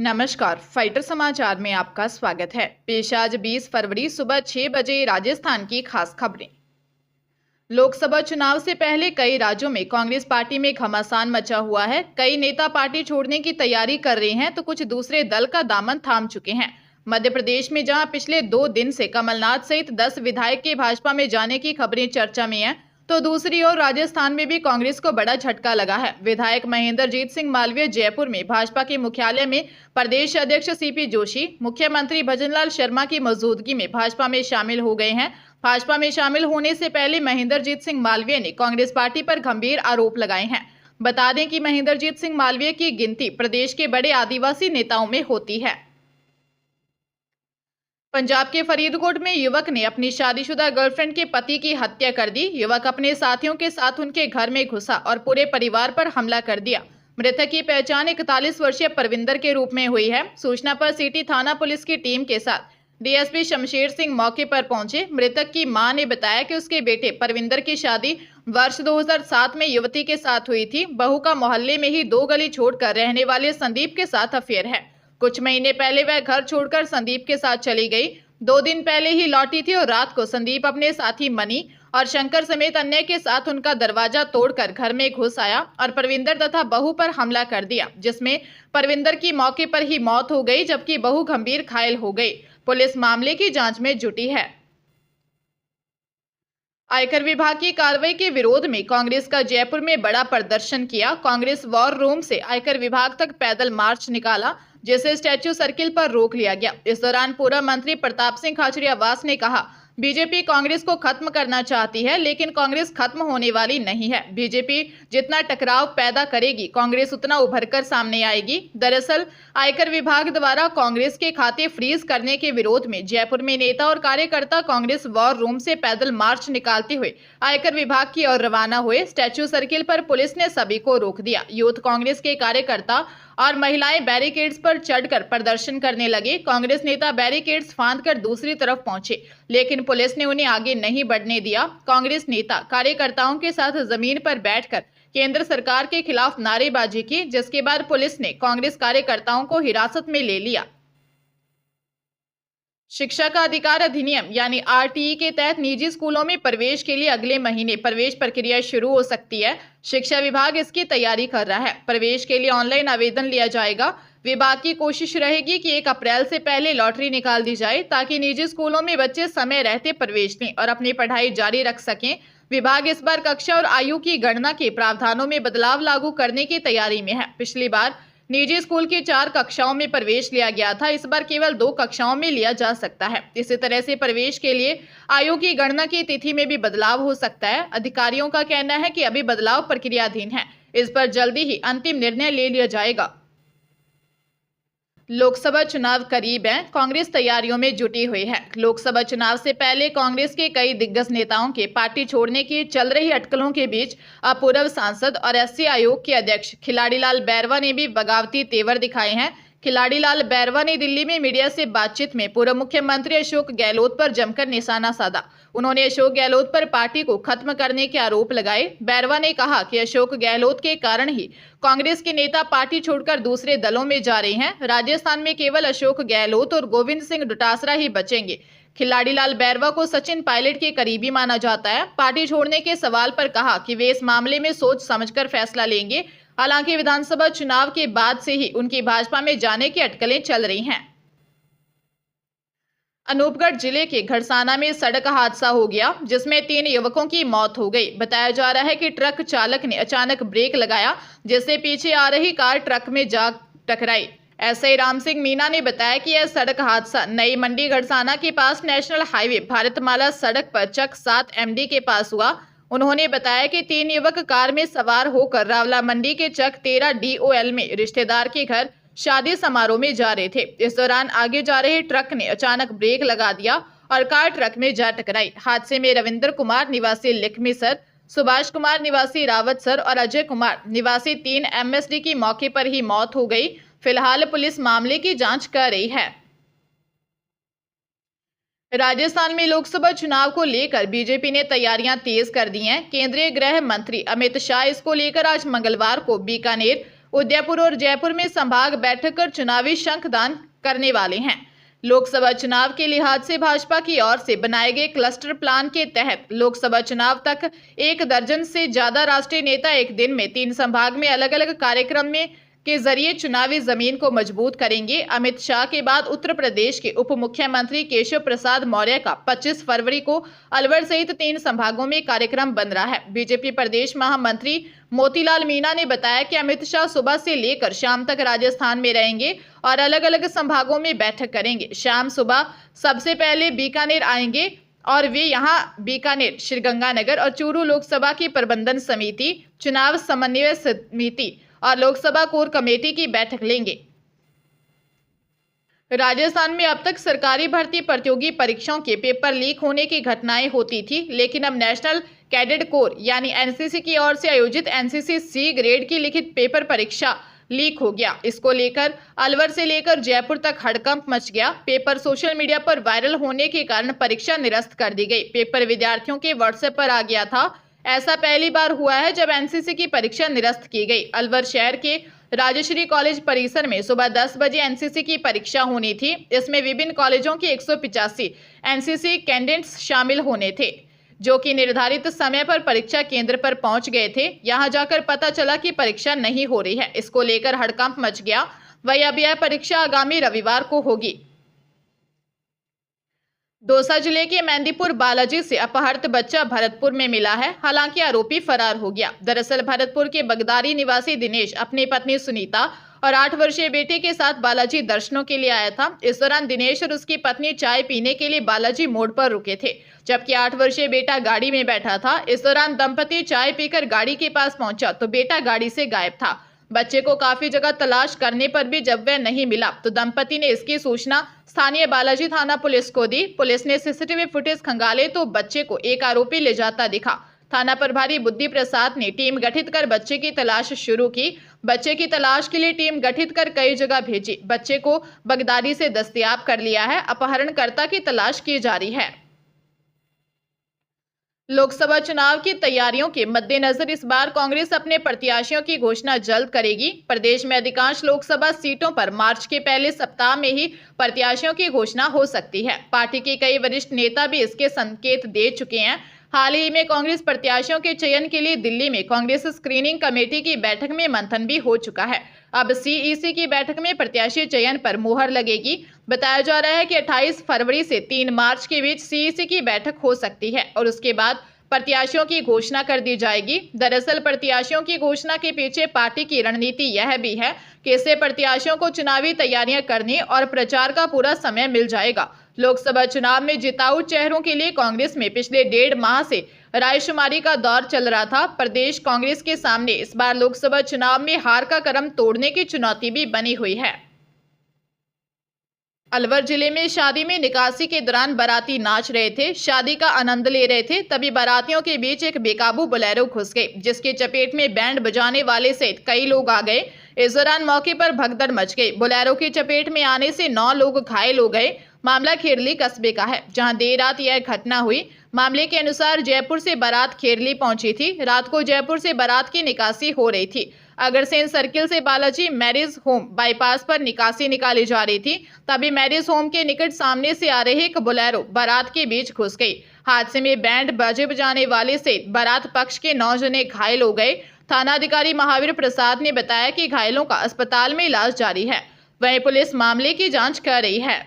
नमस्कार, फाइटर समाचार में आपका स्वागत है। पेश आज 20 फरवरी सुबह 6 बजे राजस्थान की खास खबरें। लोकसभा चुनाव से पहले कई राज्यों में कांग्रेस पार्टी में घमासान मचा हुआ है। कई नेता पार्टी छोड़ने की तैयारी कर रहे हैं तो कुछ दूसरे दल का दामन थाम चुके हैं। मध्य प्रदेश में जहां पिछले 2 दिन से कमलनाथ सहित 10 विधायक के भाजपा में जाने की खबरें चर्चा में हैं, तो दूसरी ओर राजस्थान में भी कांग्रेस को बड़ा झटका लगा है। विधायक महेंद्रजीत सिंह मालवीय जयपुर में भाजपा के मुख्यालय में प्रदेश अध्यक्ष सीपी जोशी, मुख्यमंत्री भजनलाल शर्मा की मौजूदगी में भाजपा में शामिल हो गए हैं। भाजपा में शामिल होने से पहले महेंद्रजीत सिंह मालवीय ने कांग्रेस पार्टी पर गंभीर आरोप लगाए हैं। बता दें कि महेंद्रजीत सिंह मालवीय की गिनती प्रदेश के बड़े आदिवासी नेताओं में होती है। पंजाब के फरीदकोट में युवक ने अपनी शादीशुदा गर्लफ्रेंड के पति की हत्या कर दी। युवक अपने साथियों के साथ उनके घर में घुसा और पूरे परिवार पर हमला कर दिया। मृतक की पहचान 41 वर्षीय परविंदर के रूप में हुई है। सूचना पर सिटी थाना पुलिस की टीम के साथ डीएसपी शमशेर सिंह मौके पर पहुंचे। मृतक की मां ने बताया कि उसके बेटे परविंदर की शादी वर्ष 2007 में युवती के साथ हुई थी। बहू का मोहल्ले में ही 2 गली छोड़कर रहने वाले संदीप के साथ अफेयर है। कुछ महीने पहले वह घर छोड़कर संदीप के साथ चली गई। 2 दिन पहले ही लौटी थी और रात को संदीप अपने साथी मनी और शंकर समेत अन्य के साथ उनका दरवाजा तोड़कर घर में घुस आया और परविंदर तथा बहू पर हमला कर दिया, जिसमें परविंदर की मौके पर ही मौत हो गई जबकि बहू गंभीर घायल हो गई। पुलिस मामले की जांच में जुटी है। आयकर विभाग की कार्रवाई के विरोध में कांग्रेस का जयपुर में बड़ा प्रदर्शन किया। कांग्रेस वॉर रूम से आयकर विभाग तक पैदल मार्च निकाला, जिसे स्टैच्यू सर्किल पर रोक लिया गया। इस दौरान पूर्व मंत्री प्रताप सिंह खाचरियावास ने कहा, बीजेपी कांग्रेस को खत्म करना चाहती है, लेकिन कांग्रेस खत्म होने वाली नहीं है। बीजेपी जितना टकराव पैदा करेगी, कांग्रेस उतना उभरकर सामने आएगी। दरअसल आयकर विभाग द्वारा कांग्रेस के खाते फ्रीज करने के विरोध में जयपुर में नेता और कार्यकर्ता कांग्रेस वॉर रूम से पैदल मार्च निकालते हुए आयकर विभाग की ओर रवाना हुए। स्टैच्यू सर्किल पर पुलिस ने सभी को रोक दिया। यूथ कांग्रेस के कार्यकर्ता और महिलाएं बैरिकेड्स पर चढ़कर प्रदर्शन करने लगे। कांग्रेस नेता बैरिकेड्स फांदकर दूसरी तरफ पहुंचे, लेकिन पुलिस ने उन्हें आगे नहीं बढ़ने दिया। कांग्रेस नेता कार्यकर्ताओं के साथ जमीन पर बैठकर केंद्र सरकार के खिलाफ नारेबाजी की, जिसके बाद पुलिस ने कांग्रेस कार्यकर्ताओं को हिरासत में ले लिया। शिक्षा का अधिकार अधिनियम यानी आरटीई के तहत निजी स्कूलों में प्रवेश के लिए अगले महीने प्रवेश प्रक्रिया शुरू हो सकती है। शिक्षा विभाग इसकी तैयारी कर रहा है। प्रवेश के लिए ऑनलाइन आवेदन लिया जाएगा। विभाग की कोशिश रहेगी कि 1 अप्रैल से पहले लॉटरी निकाल दी जाए, ताकि निजी स्कूलों में बच्चे समय रहते प्रवेश लें और अपनी पढ़ाई जारी रख सकें। विभाग इस बार कक्षा और आयु की गणना के प्रावधानों में बदलाव लागू करने की तैयारी में है। पिछली बार निजी स्कूल की 4 कक्षाओं में प्रवेश लिया गया था। इस बार केवल 2 कक्षाओं में लिया जा सकता है। इसी तरह से प्रवेश के लिए आयु की गणना की तिथि में भी बदलाव हो सकता है। अधिकारियों का कहना है कि अभी बदलाव प्रक्रियाधीन है। इस पर जल्दी ही अंतिम निर्णय ले लिया जाएगा। लोकसभा चुनाव करीब है। कांग्रेस तैयारियों में जुटी हुई है। लोकसभा चुनाव से पहले कांग्रेस के कई दिग्गज नेताओं के पार्टी छोड़ने की चल रही अटकलों के बीच अब पूर्व सांसद और एससी आयोग के अध्यक्ष खिलाड़ीलाल बैरवा ने भी बगावती तेवर दिखाए हैं। खिलाड़ीलाल बैरवा ने दिल्ली में मीडिया से बातचीत में पूर्व मुख्यमंत्री अशोक गहलोत पर जमकर निशाना साधा। उन्होंने अशोक गहलोत पर पार्टी को खत्म करने के आरोप लगाए। बैरवा ने कहा कि अशोक गहलोत के कारण ही कांग्रेस के नेता पार्टी छोड़कर दूसरे दलों में जा रहे हैं। राजस्थान में केवल अशोक गहलोत और गोविंद सिंह डोटासरा ही बचेंगे। खिलाड़ीलाल बैरवा को सचिन पायलट के करीबी माना जाता है। पार्टी छोड़ने के सवाल पर कहा कि वे इस मामले में सोच समझकर फैसला लेंगे। हालांकि विधानसभा चुनाव के बाद से ही उनकी भाजपा में जाने की अटकलें चल रही हैं। अनूपगढ़ जिले के घड़साना में सड़क हादसा हो गया, जिसमें 3 युवकों की मौत हो गई। बताया जा रहा है कि ट्रक चालक ने अचानक ब्रेक लगाया, जिससे पीछे आ रही कार ट्रक में जा टकराई। एसआई राम सिंह मीना ने बताया कि यह सड़क हादसा नई मंडी घड़साना के पास नेशनल हाईवे भारतमाला सड़क पर चक 7 MD के पास हुआ। उन्होंने बताया कि 3 युवक कार में सवार होकर रावला मंडी के चक 13 DOL में रिश्तेदार के घर शादी समारोह में जा रहे थे। इस दौरान आगे जा रहे ट्रक ने अचानक ब्रेक लगा दिया और कार ट्रक में जा टकराई। हादसे में रविंद्र कुमार निवासी लिखमीसर, सुभाष कुमार निवासी रावतसर और अजय कुमार निवासी 3 MSD की मौके पर ही मौत हो गई। फिलहाल पुलिस मामले की जांच कर रही है। राजस्थान में लोकसभा चुनाव को लेकर बीजेपी ने तैयारियां तेज कर दी हैं। केंद्रीय गृह मंत्री अमित शाह इसको लेकर आज मंगलवार को बीकानेर, उदयपुर और जयपुर में संभाग बैठक कर चुनावी शंखदान करने वाले हैं। लोकसभा चुनाव के लिहाज से भाजपा की ओर से बनाए गए क्लस्टर प्लान के तहत लोकसभा चुनाव तक 1 दर्जन से ज्यादा राष्ट्रीय नेता एक दिन में 3 संभाग में अलग अलग कार्यक्रम में के जरिए चुनावी जमीन को मजबूत करेंगे। अमित शाह के बाद उत्तर प्रदेश के उप मुख्यमंत्री केशव प्रसाद मौर्य का 25 फरवरी को अलवर सहित 3 संभागों में कार्यक्रम बन रहा है। बीजेपी प्रदेश महामंत्री मोतीलाल मीणा ने बताया कि अमित शाह सुबह से लेकर शाम तक राजस्थान में रहेंगे और अलग अलग संभागों में बैठक करेंगे। शाम सुबह सबसे पहले बीकानेर आएंगे और वे यहां बीकानेर, श्रीगंगानगर और चूरू लोकसभा की प्रबंधन समिति, चुनाव समन्वय समिति और लोकसभा कोर कमेटी की बैठक लेंगे। राजस्थान में अब तक सरकारी भर्ती प्रतियोगी परीक्षाओं के पेपर लीक होने की घटनाएं होती थी, लेकिन अब नेशनल कैडेट कोर यानी एनसीसी की ओर से आयोजित एनसीसी सी ग्रेड की लिखित पेपर परीक्षा लीक हो गया। इसको लेकर अलवर से लेकर जयपुर तक हड़कंप मच गया। पेपर सोशल मीडिया पर वायरल होने के कारण परीक्षा निरस्त कर दी गई। पेपर विद्यार्थियों के व्हाट्सएप पर आ गया था। ऐसा पहली बार हुआ है जब एनसीसी की परीक्षा निरस्त की गई। अलवर शहर के राजश्री कॉलेज परिसर में सुबह 10 बजे एनसीसी की परीक्षा होनी थी। इसमें विभिन्न कॉलेजों के 185 एनसीसी कैडेट्स शामिल होने थे, जो कि निर्धारित समय पर परीक्षा केंद्र पर पहुंच गए थे। यहां जाकर पता चला कि परीक्षा नहीं हो रही है। इसको लेकर हड़कंप मच गया। वही अब यह परीक्षा आगामी रविवार को होगी। दौसा जिले के मेहंदीपुर बालाजी से अपहृत बच्चा भरतपुर में मिला है। हालांकि आरोपी फरार हो गया। दरअसल भरतपुर के बगदारी निवासी दिनेश अपनी पत्नी सुनीता और 8 वर्षीय बेटे के साथ बालाजी दर्शनों के लिए आया था। इस दौरान दिनेश और उसकी पत्नी चाय पीने के लिए बालाजी मोड़ पर रुके थे, जबकि 8 वर्षीय बेटा गाड़ी में बैठा था। इस दौरान दंपति चाय पीकर गाड़ी के पास पहुंचा तो बेटा गाड़ी से गायब था। बच्चे को काफी जगह तलाश करने पर भी जब वह नहीं मिला तो दंपति ने इसकी सूचना स्थानीय बालाजी थाना पुलिस को दी। पुलिस ने सीसीटीवी फुटेज खंगाले तो बच्चे को एक आरोपी ले जाता दिखा। थाना प्रभारी बुद्धि प्रसाद ने टीम गठित कर बच्चे की तलाश शुरू की। बच्चे की तलाश के लिए टीम गठित कर कई जगह भेजी। बच्चे को बगदादी से दस्तयाब कर लिया है। अपहरणकर्ता की तलाश की जा रही है। लोकसभा चुनाव की तैयारियों के मद्देनजर इस बार कांग्रेस अपने प्रत्याशियों की घोषणा जल्द करेगी। प्रदेश में अधिकांश लोकसभा सीटों पर मार्च के पहले सप्ताह में ही प्रत्याशियों की घोषणा हो सकती है। पार्टी के कई वरिष्ठ नेता भी इसके संकेत दे चुके हैं। हाल ही में कांग्रेस प्रत्याशियों के चयन के लिए दिल्ली में कांग्रेस स्क्रीनिंग कमेटी की बैठक में मंथन भी हो चुका है। अब सीईसी की बैठक में प्रत्याशी चयन पर मुहर लगेगी। बताया जा रहा है कि 28 फरवरी से 3 मार्च के बीच सीईसी की बैठक हो सकती है और उसके बाद प्रत्याशियों की घोषणा कर दी जाएगी। दरअसल प्रत्याशियों की घोषणा के पीछे पार्टी की रणनीति यह भी है कि इससे प्रत्याशियों को चुनावी तैयारियां करने और प्रचार का पूरा समय मिल जाएगा। लोकसभा चुनाव में जिताऊ चेहरों के लिए कांग्रेस में पिछले 1.5 माह से रायशुमारी का दौर चल रहा था। प्रदेश कांग्रेस के सामने इस बार लोकसभा चुनाव में हार का क्रम तोड़ने की चुनौती भी बनी हुई है। अलवर जिले में शादी में निकासी के दौरान बाराती नाच रहे थे, शादी का आनंद ले रहे थे, तभी बारातियों के बीच एक बेकाबू बोलेरो घुस गई, जिसके चपेट में बैंड बजाने वाले सहित कई लोग आ गए। इस दौरान मौके पर भगदड़ मच गई। बोलेरो की चपेट में आने से 9 लोग घायल हो गए। मामला खेरली कस्बे का है, जहां देर रात यह घटना हुई। मामले के अनुसार जयपुर से बारात खेरली पहुंची थी। रात को जयपुर से बारात की निकासी हो रही थी। अग्रसेन सर्किल से बालाजी मैरिज होम बाईपास पर निकासी निकाली जा रही थी। तभी मैरिज होम के निकट सामने से आ रहे एक बोलेरो बारात के बीच घुस गई। हादसे में बैंड बाजे बजाने वाले से बारात पक्ष के 9 जने घायल हो गए। थानाधिकारी महावीर प्रसाद ने बताया कि घायलों का अस्पताल में इलाज जारी है। वहीं पुलिस मामले की जांच कर रही है।